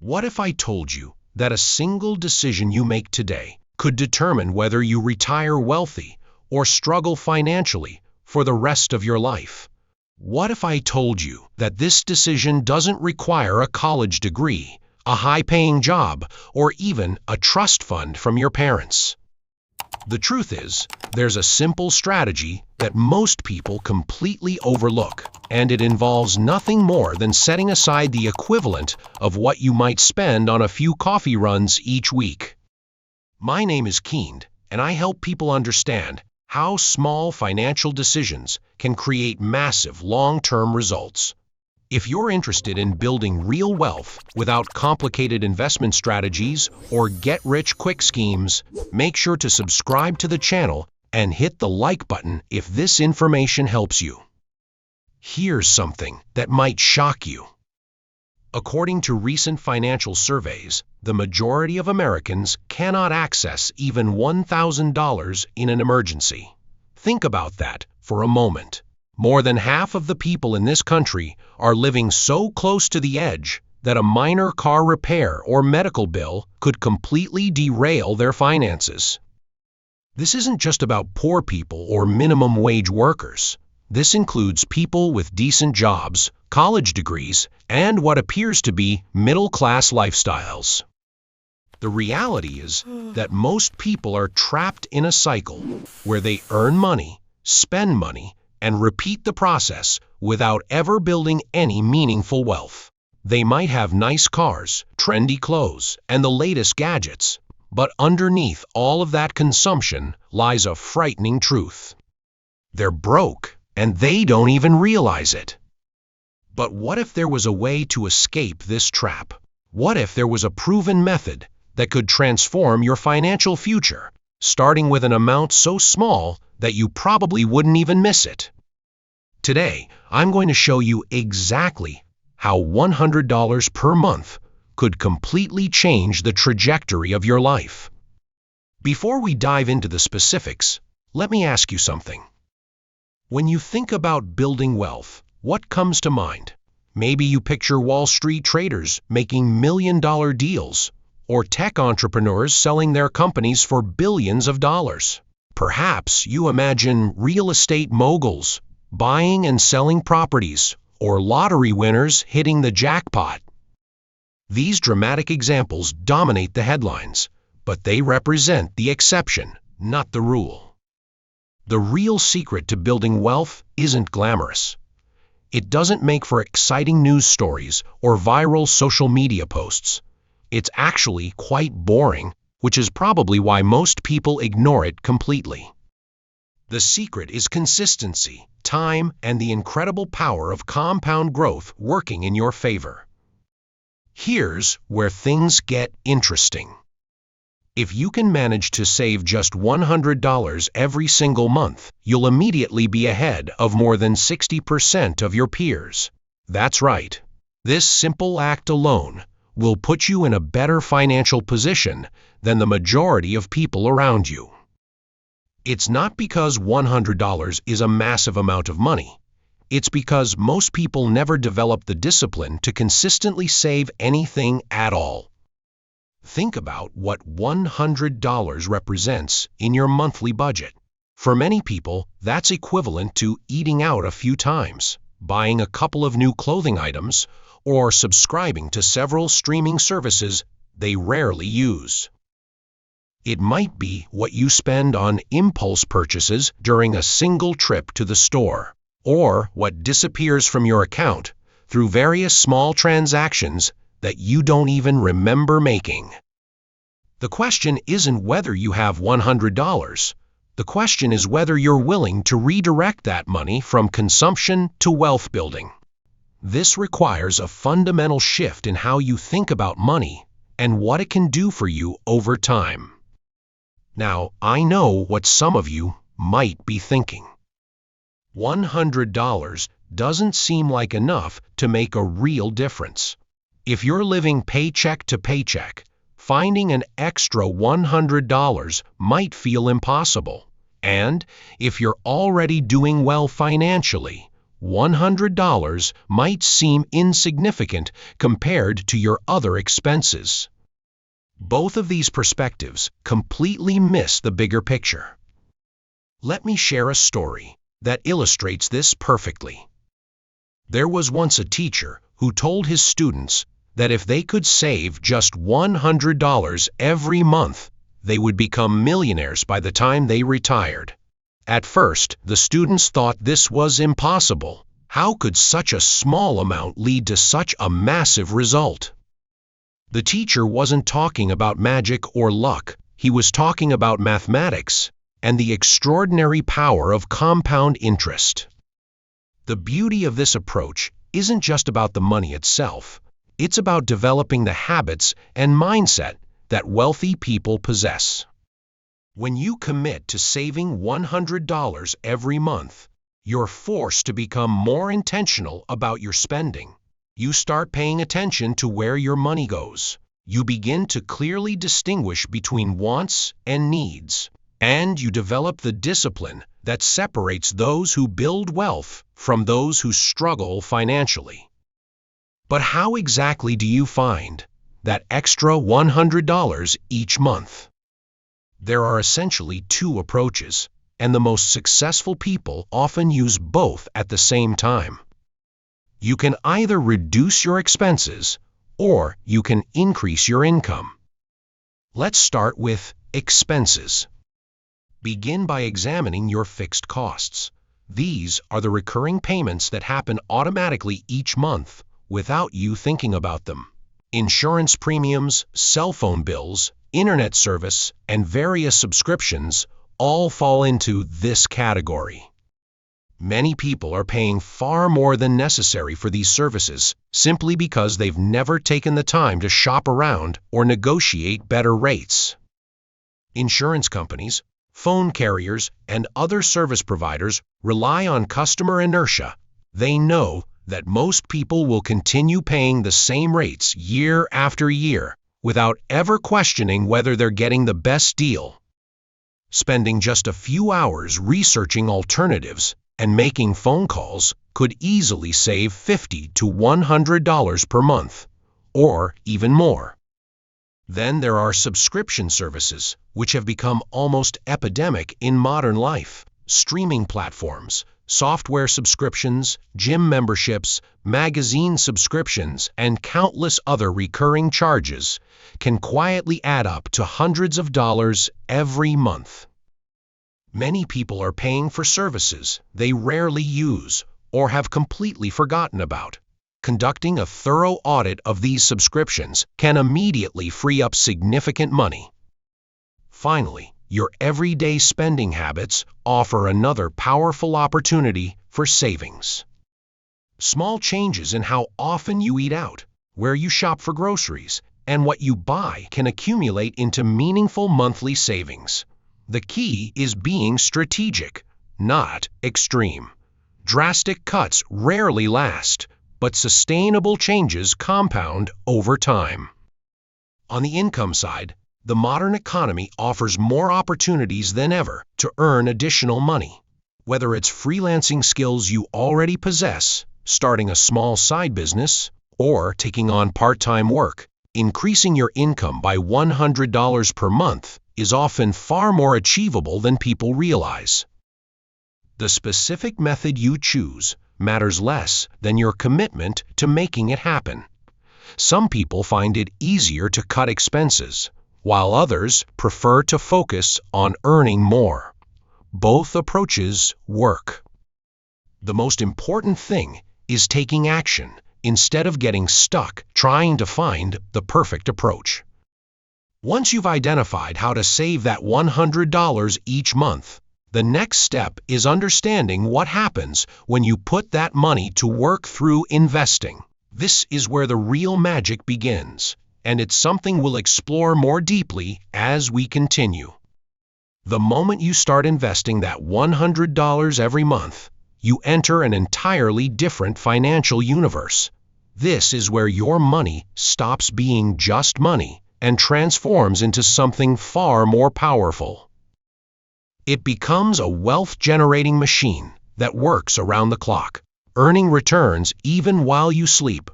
What if I told you that a single decision you make today could determine whether you retire wealthy or struggle financially for the rest of your life? What if I told you that this decision doesn't require a college degree, a high-paying job, or even a trust fund from your parents? The truth is, there's a simple strategy that most people completely overlook, and it involves nothing more than setting aside the equivalent of what you might spend on a few coffee runs each week. My name is Keen, and I help people understand how small financial decisions can create massive long-term results. If you're interested in building real wealth without complicated investment strategies or get-rich-quick schemes, make sure to subscribe to the channel and hit the like button if this information helps you. Here's something that might shock you. According to recent financial surveys, the majority of Americans cannot access even $1,000 in an emergency. Think about that for a moment. More than half of the people in this country are living so close to the edge that a minor car repair or medical bill could completely derail their finances. This isn't just about poor people or minimum wage workers. This includes people with decent jobs, college degrees, and what appears to be middle-class lifestyles. The reality is that most people are trapped in a cycle where they earn money, spend money, and repeat the process without ever building any meaningful wealth. They might have nice cars, trendy clothes, and the latest gadgets, but underneath all of that consumption lies a frightening truth. They're broke, and they don't even realize it. But what if there was a way to escape this trap? What if there was a proven method that could transform your financial future, starting with an amount so small that you probably wouldn't even miss it? Today, I'm going to show you exactly how $100 per month could completely change the trajectory of your life. Before we dive into the specifics, let me ask you something. When you think about building wealth, what comes to mind? Maybe you picture Wall Street traders making million-dollar deals, or tech entrepreneurs selling their companies for billions of dollars. Perhaps you imagine real estate moguls buying and selling properties, or lottery winners hitting the jackpot. These dramatic examples dominate the headlines, but they represent the exception, not the rule. The real secret to building wealth isn't glamorous. It doesn't make for exciting news stories or viral social media posts. It's actually quite boring, which is probably why most people ignore it completely. The secret is consistency, time, and the incredible power of compound growth working in your favor. Here's where things get interesting. If you can manage to save just $100 every single month, you'll immediately be ahead of more than 60% of your peers. That's right. This simple act alone will put you in a better financial position than the majority of people around you. It's not because $100 is a massive amount of money. It's because most people never develop the discipline to consistently save anything at all. Think about what $100 represents in your monthly budget. For many people, that's equivalent to eating out a few times, buying a couple of new clothing items, or subscribing to several streaming services they rarely use. It might be what you spend on impulse purchases during a single trip to the store, or what disappears from your account through various small transactions that you don't even remember making. The question isn't whether you have $100. The question is whether you're willing to redirect that money from consumption to wealth building. This requires a fundamental shift in how you think about money and what it can do for you over time. Now, I know what some of you might be thinking. $100 doesn't seem like enough to make a real difference. If you're living paycheck to paycheck, finding an extra $100 might feel impossible. And if you're already doing well financially, $100 might seem insignificant compared to your other expenses. Both of these perspectives completely miss the bigger picture. Let me share a story that illustrates this perfectly. There was once a teacher who told his students that if they could save just $100 every month, they would become millionaires by the time they retired. At first, the students thought this was impossible. How could such a small amount lead to such a massive result? The teacher wasn't talking about magic or luck. He was talking about mathematics and the extraordinary power of compound interest. The beauty of this approach isn't just about the money itself. It's about developing the habits and mindset that wealthy people possess. When you commit to saving $100 every month, you're forced to become more intentional about your spending. You start paying attention to where your money goes. You begin to clearly distinguish between wants and needs, and you develop the discipline that separates those who build wealth from those who struggle financially. But how exactly do you find that extra $100 each month? There are essentially two approaches, and the most successful people often use both at the same time. You can either reduce your expenses or you can increase your income. Let's start with expenses. Begin by examining your fixed costs. These are the recurring payments that happen automatically each month without you thinking about them. Insurance premiums, cell phone bills, internet service, and various subscriptions all fall into this category. Many people are paying far more than necessary for these services simply because they've never taken the time to shop around or negotiate better rates. Insurance companies, phone carriers, and other service providers rely on customer inertia. They know that most people will continue paying the same rates year after year without ever questioning whether they're getting the best deal. Spending just a few hours researching alternatives and making phone calls could easily save $50 to $100 per month, or even more. Then there are subscription services, which have become almost epidemic in modern life. Streaming platforms, software subscriptions, gym memberships, magazine subscriptions, and countless other recurring charges can quietly add up to hundreds of dollars every month. Many people are paying for services they rarely use or have completely forgotten about. Conducting a thorough audit of these subscriptions can immediately free up significant money. Finally, your everyday spending habits offer another powerful opportunity for savings. Small changes in how often you eat out, where you shop for groceries, and what you buy can accumulate into meaningful monthly savings. The key is being strategic, not extreme. Drastic cuts rarely last, but sustainable changes compound over time. On the income side, the modern economy offers more opportunities than ever to earn additional money. Whether it's freelancing skills you already possess, starting a small side business, or taking on part-time work, increasing your income by $100 per month is often far more achievable than people realize. The specific method you choose matters less than your commitment to making it happen. Some people find it easier to cut expenses, while others prefer to focus on earning more. Both approaches work. The most important thing is taking action instead of getting stuck trying to find the perfect approach. Once you've identified how to save that $100 each month, the next step is understanding what happens when you put that money to work through investing. This is where the real magic begins, and it's something we'll explore more deeply as we continue. The moment you start investing that $100 every month, you enter an entirely different financial universe. This is where your money stops being just money and transforms into something far more powerful. It becomes a wealth-generating machine that works around the clock, earning returns even while you sleep.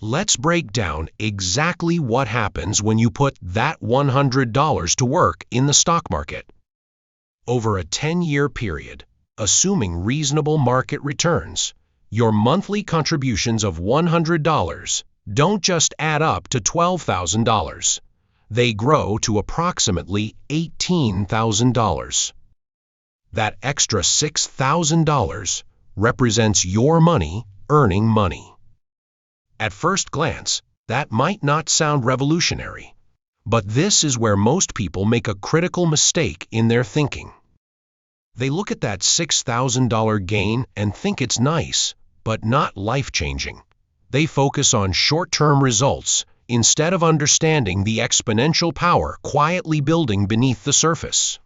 Let's break down exactly what happens when you put that $100 to work in the stock market. Over a 10-year period, assuming reasonable market returns, your monthly contributions of $100 don't just add up to $12,000. They grow to approximately $18,000. That extra $6,000 represents your money earning money. At first glance, that might not sound revolutionary, but this is where most people make a critical mistake in their thinking. They look at that $6,000 gain and think it's nice, but not life-changing. They focus on short-term results instead of understanding the exponential power quietly building beneath the surface.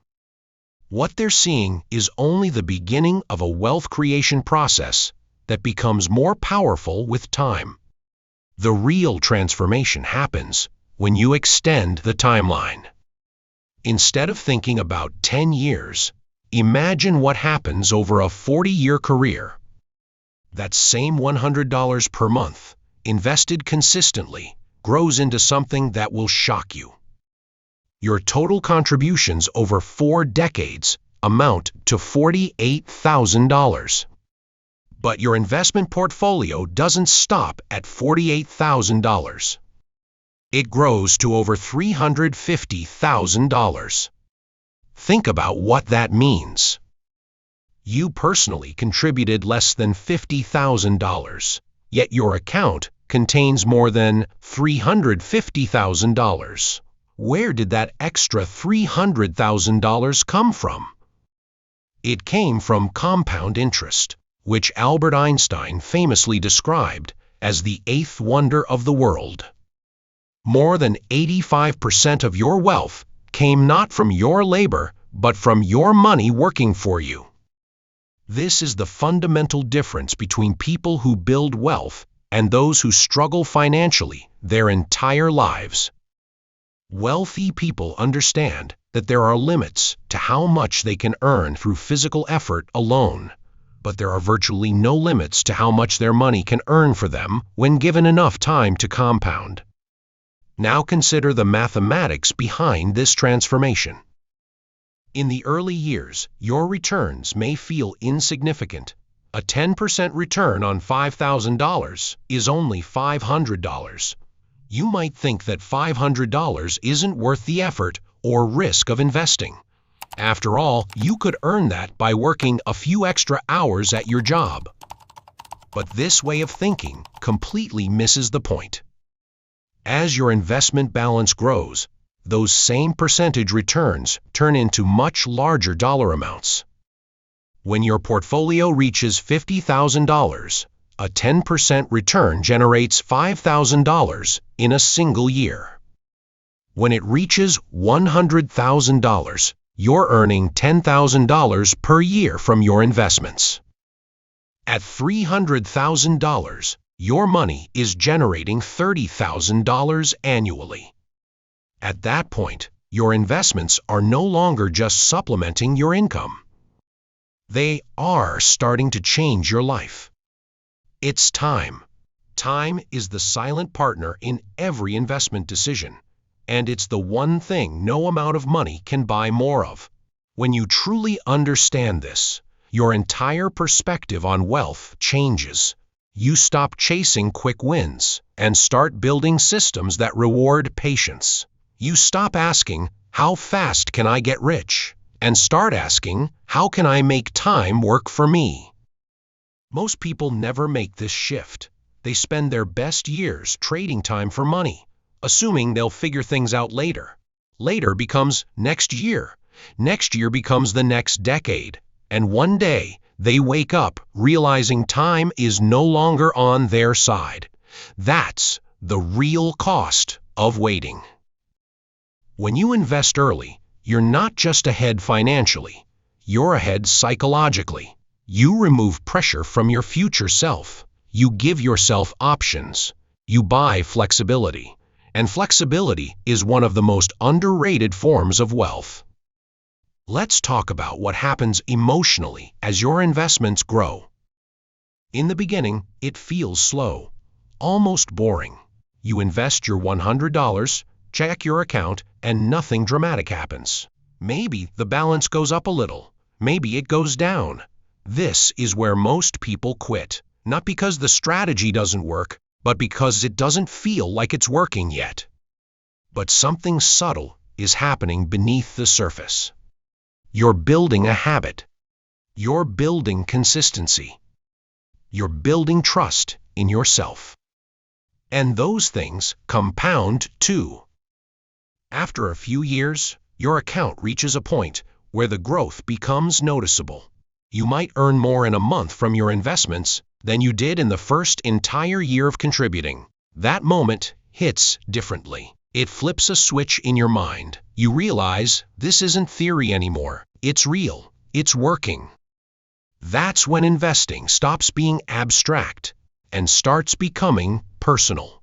What they're seeing is only the beginning of a wealth creation process that becomes more powerful with time. The real transformation happens when you extend the timeline. Instead of thinking about 10 years, imagine what happens over a 40-year career. That same $100 per month, invested consistently, grows into something that will shock you. Your total contributions over 4 decades amount to $48,000. But your investment portfolio doesn't stop at $48,000. It grows to over $350,000. Think about what that means. You personally contributed less than $50,000, yet your account contains more than $350,000. Where did that extra $300,000 come from? It came from compound interest, which Albert Einstein famously described as the eighth wonder of the world. More than 85% of your wealth came not from your labor, but from your money working for you. This is the fundamental difference between people who build wealth and those who struggle financially their entire lives. Wealthy people understand that there are limits to how much they can earn through physical effort alone, but there are virtually no limits to how much their money can earn for them when given enough time to compound. Now consider the mathematics behind this transformation. In the early years, your returns may feel insignificant. A 10% return on $5,000 is only $500. You might think that $500 isn't worth the effort or risk of investing. After all, you could earn that by working a few extra hours at your job. But this way of thinking completely misses the point. As your investment balance grows, those same percentage returns turn into much larger dollar amounts. When your portfolio reaches $50,000, a 10% return generates $5,000 in a single year. When it reaches $100,000, you're earning $10,000 per year from your investments. At $300,000, your money is generating $30,000 annually. At that point, your investments are no longer just supplementing your income. They are starting to change your life. It's time. Time is the silent partner in every investment decision, and it's the one thing no amount of money can buy more of. When you truly understand this, your entire perspective on wealth changes. You stop chasing quick wins and start building systems that reward patience. You stop asking, "How fast can I get rich?" and start asking, "How can I make time work for me?" Most people never make this shift. They spend their best years trading time for money, assuming they'll figure things out later. Later becomes next year. Next year becomes the next decade. And one day, they wake up realizing time is no longer on their side. That's the real cost of waiting. When you invest early, you're not just ahead financially, you're ahead psychologically. You remove pressure from your future self. You give yourself options. You buy flexibility. And flexibility is one of the most underrated forms of wealth. Let's talk about what happens emotionally as your investments grow. In the beginning, it feels slow, almost boring. You invest your $100, check your account, and nothing dramatic happens. Maybe the balance goes up a little. Maybe it goes down. This is where most people quit, not because the strategy doesn't work, but because it doesn't feel like it's working yet. But something subtle is happening beneath the surface. You're building a habit. You're building consistency. You're building trust in yourself. And those things compound too. After a few years, your account reaches a point where the growth becomes noticeable. You might earn more in a month from your investments than you did in the first entire year of contributing. That moment hits differently. It flips a switch in your mind. You realize this isn't theory anymore. It's real. It's working. That's when investing stops being abstract and starts becoming personal.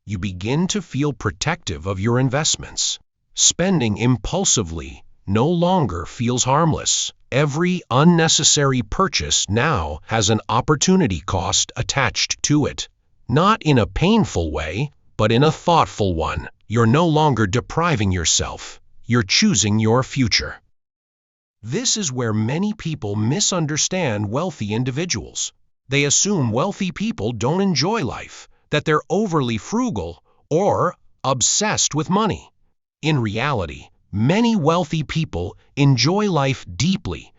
You begin to feel protective of your investments. Spending impulsively no longer feels harmless. Every unnecessary purchase now has an opportunity cost attached to it. Not in a painful way, but in a thoughtful one. You're no longer depriving yourself. You're choosing your future. This is where many people misunderstand wealthy individuals. They assume wealthy people don't enjoy life, that they're overly frugal or obsessed with money. In reality, many wealthy people enjoy life deeply.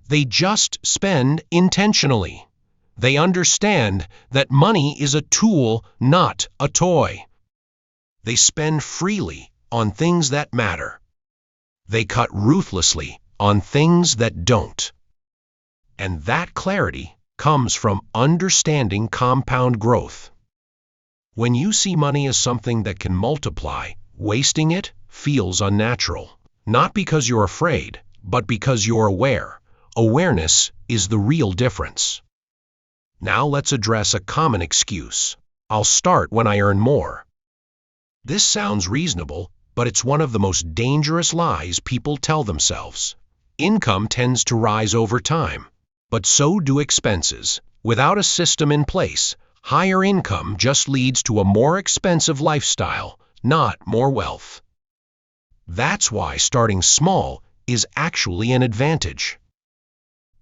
They just spend intentionally. They understand that money is a tool, not a toy. They spend freely on things that matter. They cut ruthlessly on things that don't. And that clarity comes from understanding compound growth. When you see money as something that can multiply, wasting it feels unnatural. Not because you're afraid, but because you're aware. Awareness is the real difference. Now let's address a common excuse. I'll start when I earn more. This sounds reasonable, but it's one of the most dangerous lies people tell themselves. Income tends to rise over time, but so do expenses. Without a system in place, higher income just leads to a more expensive lifestyle, not more wealth. That's why starting small is actually an advantage.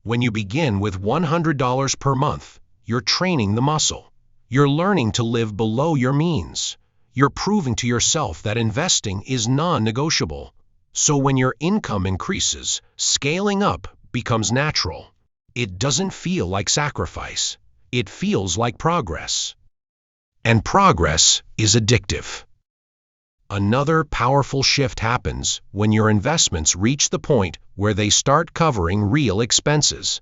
When you begin with $100 per month, you're training the muscle. You're learning to live below your means. You're proving to yourself that investing is non-negotiable. So when your income increases, scaling up becomes natural. It doesn't feel like sacrifice. It feels like progress. And progress is addictive. Another powerful shift happens when your investments reach the point where they start covering real expenses.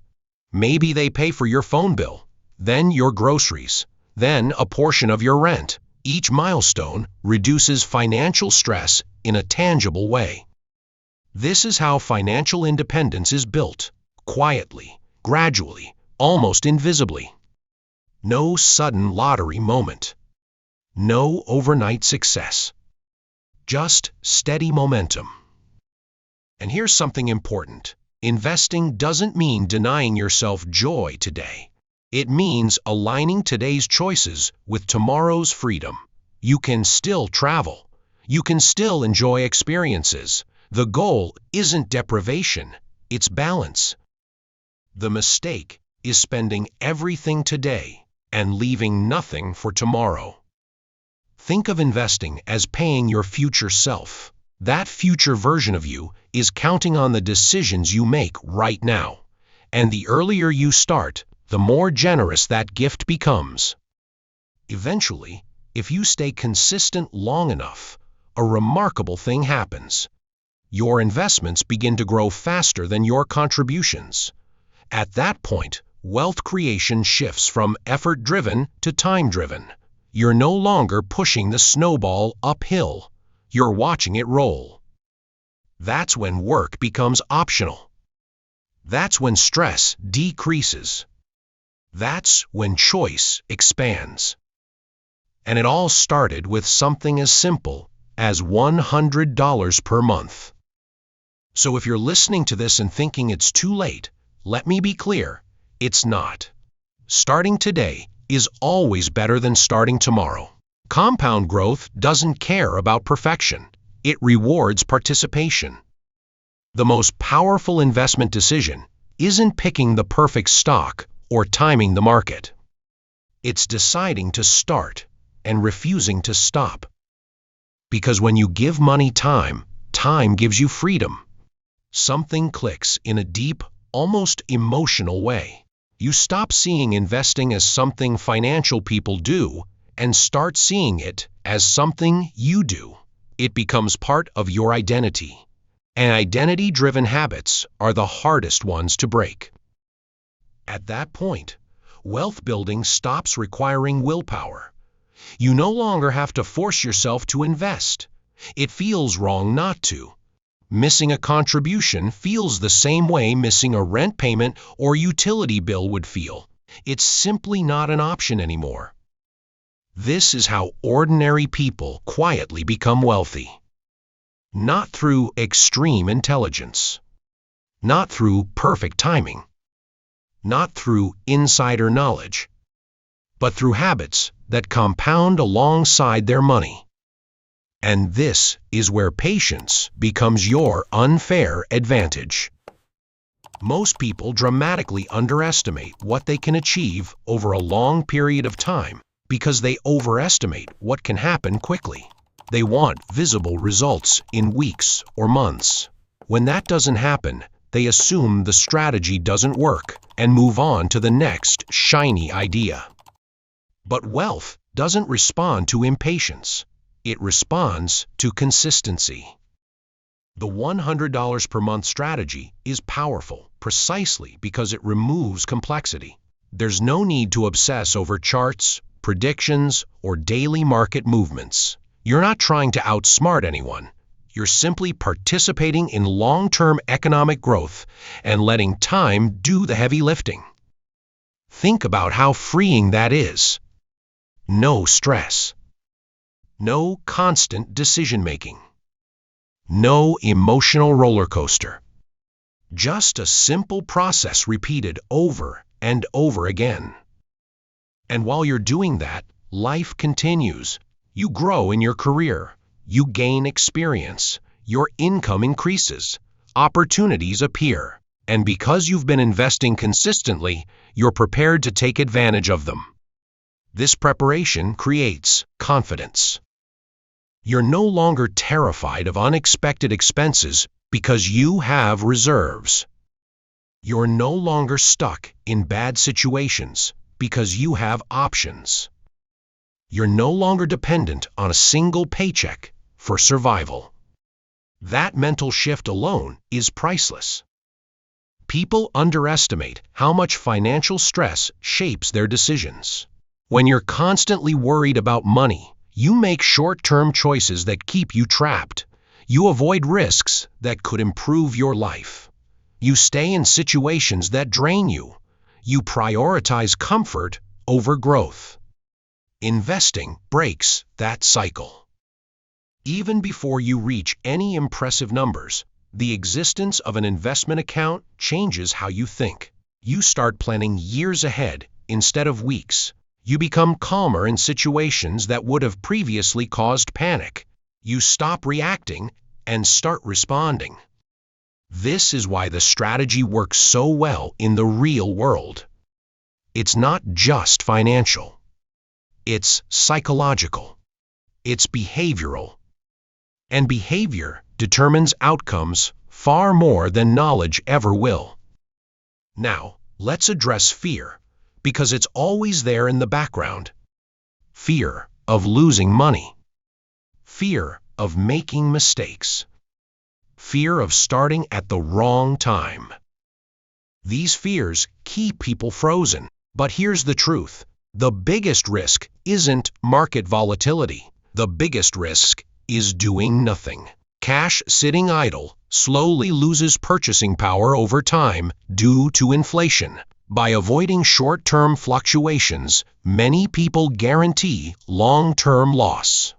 Maybe they pay for your phone bill, then your groceries, then a portion of your rent. Each milestone reduces financial stress in a tangible way. This is how financial independence is built, quietly, gradually, almost invisibly. No sudden lottery moment. No overnight success. Just steady momentum. And here's something important. Investing doesn't mean denying yourself joy today. It means aligning today's choices with tomorrow's freedom. You can still travel. You can still enjoy experiences. The goal isn't deprivation, it's balance. The mistake is spending everything today and leaving nothing for tomorrow. Think of investing as paying your future self. That future version of you is counting on the decisions you make right now. And the earlier you start, the more generous that gift becomes. Eventually, if you stay consistent long enough, a remarkable thing happens. Your investments begin to grow faster than your contributions. At that point, wealth creation shifts from effort-driven to time-driven. You're no longer pushing the snowball uphill. You're watching it roll. That's when work becomes optional. That's when stress decreases. That's when choice expands. And it all started with something as simple as $100 per month. So if you're listening to this and thinking it's too late, let me be clear, it's not. Starting today is always better than starting tomorrow. Compound growth doesn't care about perfection. It rewards participation. The most powerful investment decision isn't picking the perfect stock or timing the market. It's deciding to start and refusing to stop. Because when you give money time, time gives you freedom. Something clicks in a deep, almost emotional way. You stop seeing investing as something financial people do and start seeing it as something you do. It becomes part of your identity. And identity-driven habits are the hardest ones to break. At that point, wealth building stops requiring willpower. You no longer have to force yourself to invest. It feels wrong not to. Missing a contribution feels the same way missing a rent payment or utility bill would feel. It's simply not an option anymore. This is how ordinary people quietly become wealthy. Not through extreme intelligence. Not through perfect timing. Not through insider knowledge. But through habits that compound alongside their money. And this is where patience becomes your unfair advantage. Most people dramatically underestimate what they can achieve over a long period of time because they overestimate what can happen quickly. They want visible results in weeks or months. When that doesn't happen, they assume the strategy doesn't work and move on to the next shiny idea. But wealth doesn't respond to impatience. It responds to consistency. The $100 per month strategy is powerful precisely because it removes complexity. There's no need to obsess over charts, predictions, or daily market movements. You're not trying to outsmart anyone. You're simply participating in long-term economic growth and letting time do the heavy lifting. Think about how freeing that is. No stress. No constant decision-making. No emotional roller coaster. Just a simple process repeated over and over again. And while you're doing that, life continues. You grow in your career. You gain experience. Your income increases. Opportunities appear. And because you've been investing consistently, you're prepared to take advantage of them. This preparation creates confidence. You're no longer terrified of unexpected expenses because you have reserves. You're no longer stuck in bad situations because you have options. You're no longer dependent on a single paycheck for survival. That mental shift alone is priceless. People underestimate how much financial stress shapes their decisions. When you're constantly worried about money, you make short-term choices that keep you trapped. You avoid risks that could improve your life. You stay in situations that drain you. You prioritize comfort over growth. Investing breaks that cycle. Even before you reach any impressive numbers, the existence of an investment account changes how you think. You start planning years ahead instead of weeks. You become calmer in situations that would have previously caused panic. You stop reacting and start responding. This is why the strategy works so well in the real world. It's not just financial. It's psychological. It's behavioral. And behavior determines outcomes far more than knowledge ever will. Now, let's address fear, because it's always there in the background. Fear of losing money. Fear of making mistakes. Fear of starting at the wrong time. These fears keep people frozen. But here's the truth. The biggest risk isn't market volatility. The biggest risk is doing nothing. Cash sitting idle slowly loses purchasing power over time due to inflation. By avoiding short-term fluctuations, many people guarantee long-term loss.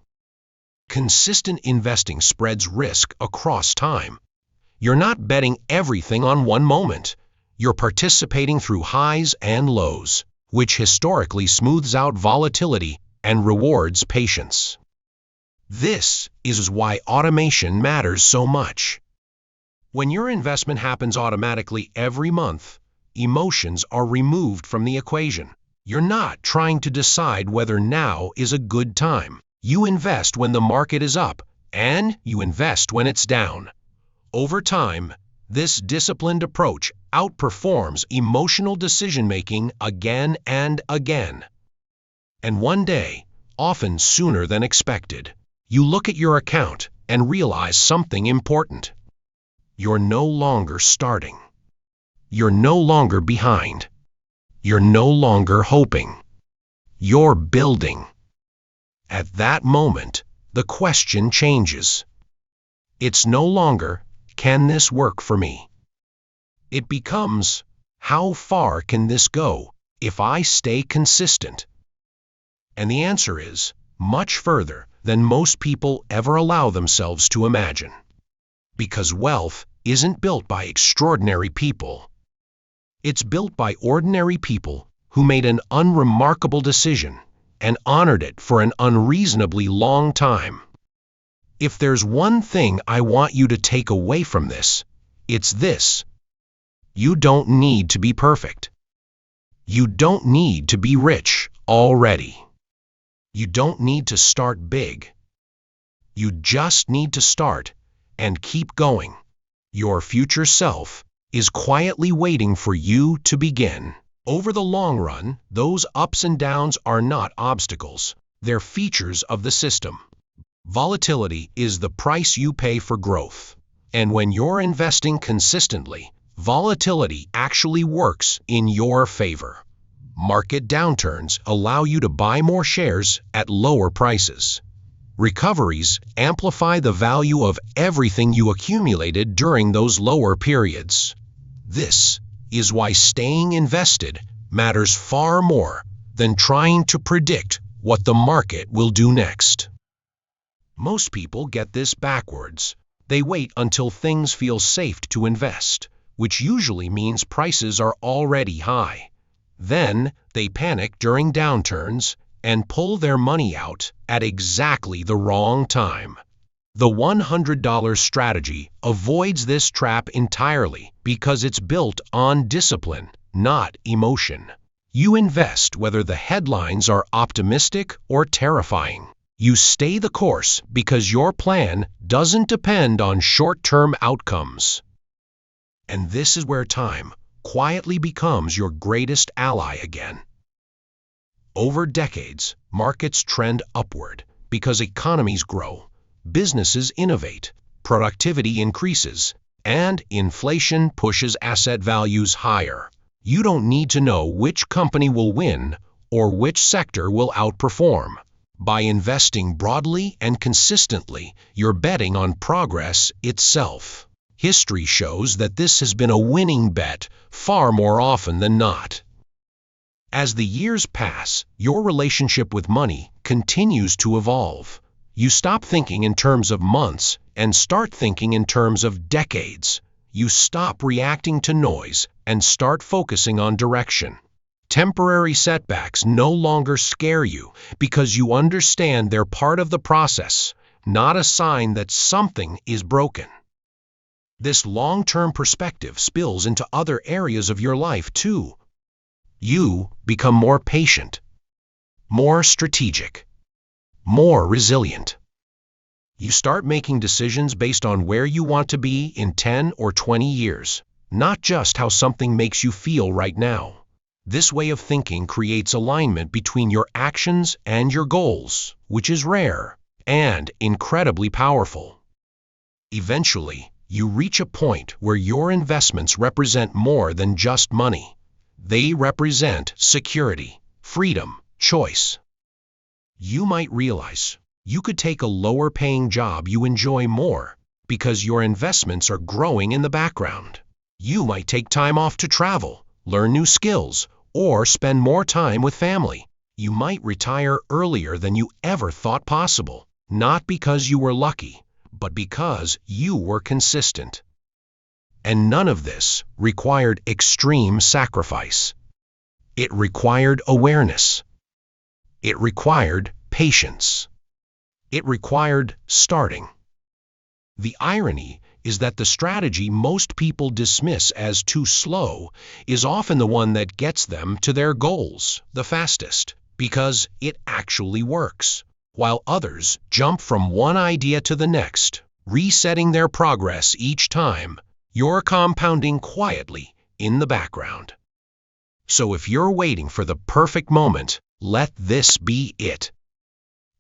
Consistent investing spreads risk across time. You're not betting everything on one moment. You're participating through highs and lows. which historically smooths out volatility and rewards patience. This is why automation matters so much. When your investment happens automatically every month, emotions are removed from the equation. You're not trying to decide whether now is a good time. You invest when the market is up, and you invest when it's down. Over time, this disciplined approach outperforms emotional decision-making again and again. And one day, often sooner than expected, you look at your account and realize something important. You're no longer starting. You're no longer behind. You're no longer hoping. You're building. At that moment, the question changes. It's no longer, can this work for me? It becomes, how far can this go if I stay consistent? And the answer is, much further than most people ever allow themselves to imagine. Because wealth isn't built by extraordinary people. It's built by ordinary people who made an unremarkable decision and honored it for an unreasonably long time. If there's one thing I want you to take away from this, it's this. You don't need to be perfect. You don't need to be rich already. You don't need to start big. You just need to start and keep going. Your future self is quietly waiting for you to begin. Over the long run, those ups and downs are not obstacles. They're features of the system. Volatility is the price you pay for growth. And when you're investing consistently, volatility actually works in your favor. Market downturns allow you to buy more shares at lower prices. Recoveries amplify the value of everything you accumulated during those lower periods. This is why staying invested matters far more than trying to predict what the market will do next. Most people get this backwards. They wait until things feel safe to invest, which usually means prices are already high. Then they panic during downturns and pull their money out at exactly the wrong time. The $100 strategy avoids this trap entirely because it's built on discipline, not emotion. You invest whether the headlines are optimistic or terrifying. You stay the course because your plan doesn't depend on short-term outcomes. And this is where time quietly becomes your greatest ally again. Over decades, markets trend upward because economies grow, businesses innovate, productivity increases, and inflation pushes asset values higher. You don't need to know which company will win or which sector will outperform. By investing broadly and consistently, you're betting on progress itself. History shows that this has been a winning bet far more often than not. As the years pass, your relationship with money continues to evolve. You stop thinking in terms of months and start thinking in terms of decades. You stop reacting to noise and start focusing on direction. Temporary setbacks no longer scare you because you understand they're part of the process, not a sign that something is broken. This long-term perspective spills into other areas of your life too. You become more patient, more strategic, more resilient. You start making decisions based on where you want to be in 10 or 20 years, not just how something makes you feel right now. This way of thinking creates alignment between your actions and your goals, which is rare and incredibly powerful. Eventually, you reach a point where your investments represent more than just money. They represent security, freedom, choice. You might realize you could take a lower-paying job you enjoy more because your investments are growing in the background. You might take time off to travel, learn new skills, or spend more time with family. You might retire earlier than you ever thought possible, not because you were lucky, but because you were consistent. And none of this required extreme sacrifice. It required awareness. It required patience. It required starting. The irony is that the strategy most people dismiss as too slow is often the one that gets them to their goals the fastest, because it actually works, while others jump from one idea to the next, resetting their progress each time. You're compounding quietly in the background. So if you're waiting for the perfect moment, let this be it.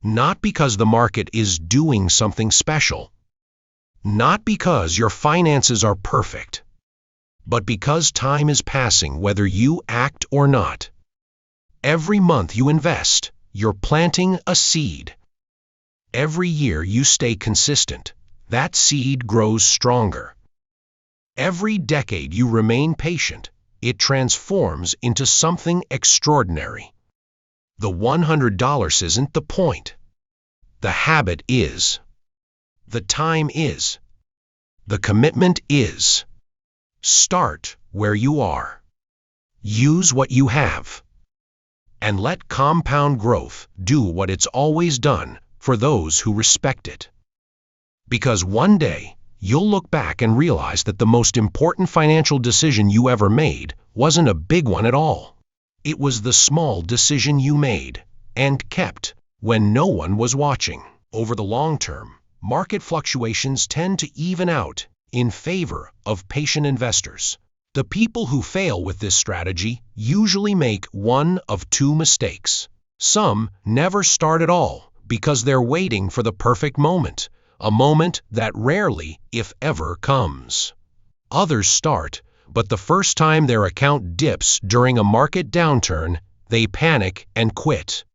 Not because the market is doing something special, not because your finances are perfect, but because time is passing whether you act or not. Every month you invest, you're planting a seed. Every year you stay consistent, that seed grows stronger. Every decade you remain patient, it transforms into something extraordinary. The $100 isn't the point. The habit is. The time is. The commitment is. Start where you are. Use what you have. And let compound growth do what it's always done for those who respect it. Because one day, you'll look back and realize that the most important financial decision you ever made wasn't a big one at all. It was the small decision you made and kept when no one was watching. Over the long term, market fluctuations tend to even out in favor of patient investors. The people who fail with this strategy usually make one of two mistakes. Some never start at all because they're waiting for the perfect moment, a moment that rarely, if ever, comes. Others start, but the first time their account dips during a market downturn, they panic and quit.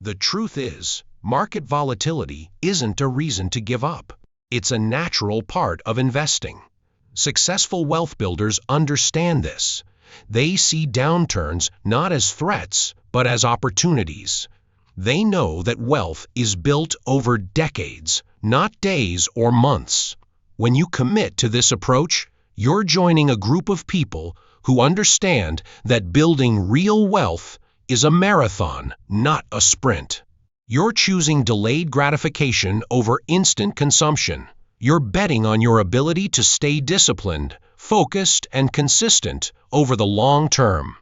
The truth is, market volatility isn't a reason to give up. It's a natural part of investing. Successful wealth builders understand this. They see downturns not as threats, but as opportunities. They know that wealth is built over decades, not days or months. When you commit to this approach, you're joining a group of people who understand that building real wealth is a marathon, not a sprint. You're choosing delayed gratification over instant consumption. You're betting on your ability to stay disciplined, focused, and consistent over the long term.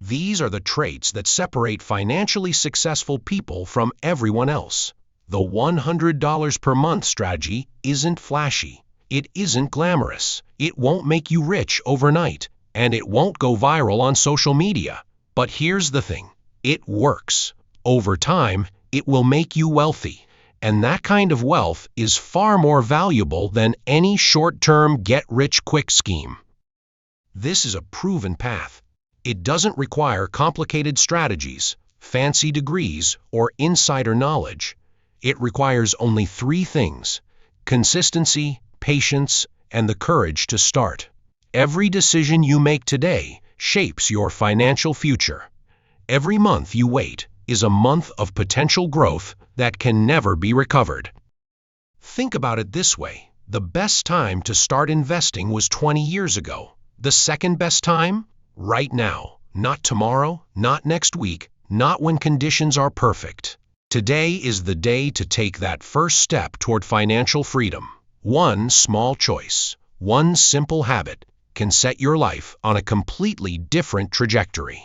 These are the traits that separate financially successful people from everyone else. The $100 per month strategy isn't flashy. It isn't glamorous. It won't make you rich overnight, and it won't go viral on social media. But here's the thing. It works. Over time, it will make you wealthy. And that kind of wealth is far more valuable than any short-term get-rich-quick scheme. This is a proven path. It doesn't require complicated strategies, fancy degrees, or insider knowledge. It requires only three things: consistency, patience, and the courage to start. Every decision you make today shapes your financial future. Every month you wait is a month of potential growth that can never be recovered. Think about it this way. The best time to start investing was 20 years ago. The second best time? Right now. Not tomorrow, not next week, not when conditions are perfect. Today is the day to take that first step toward financial freedom. One small choice, one simple habit can set your life on a completely different trajectory.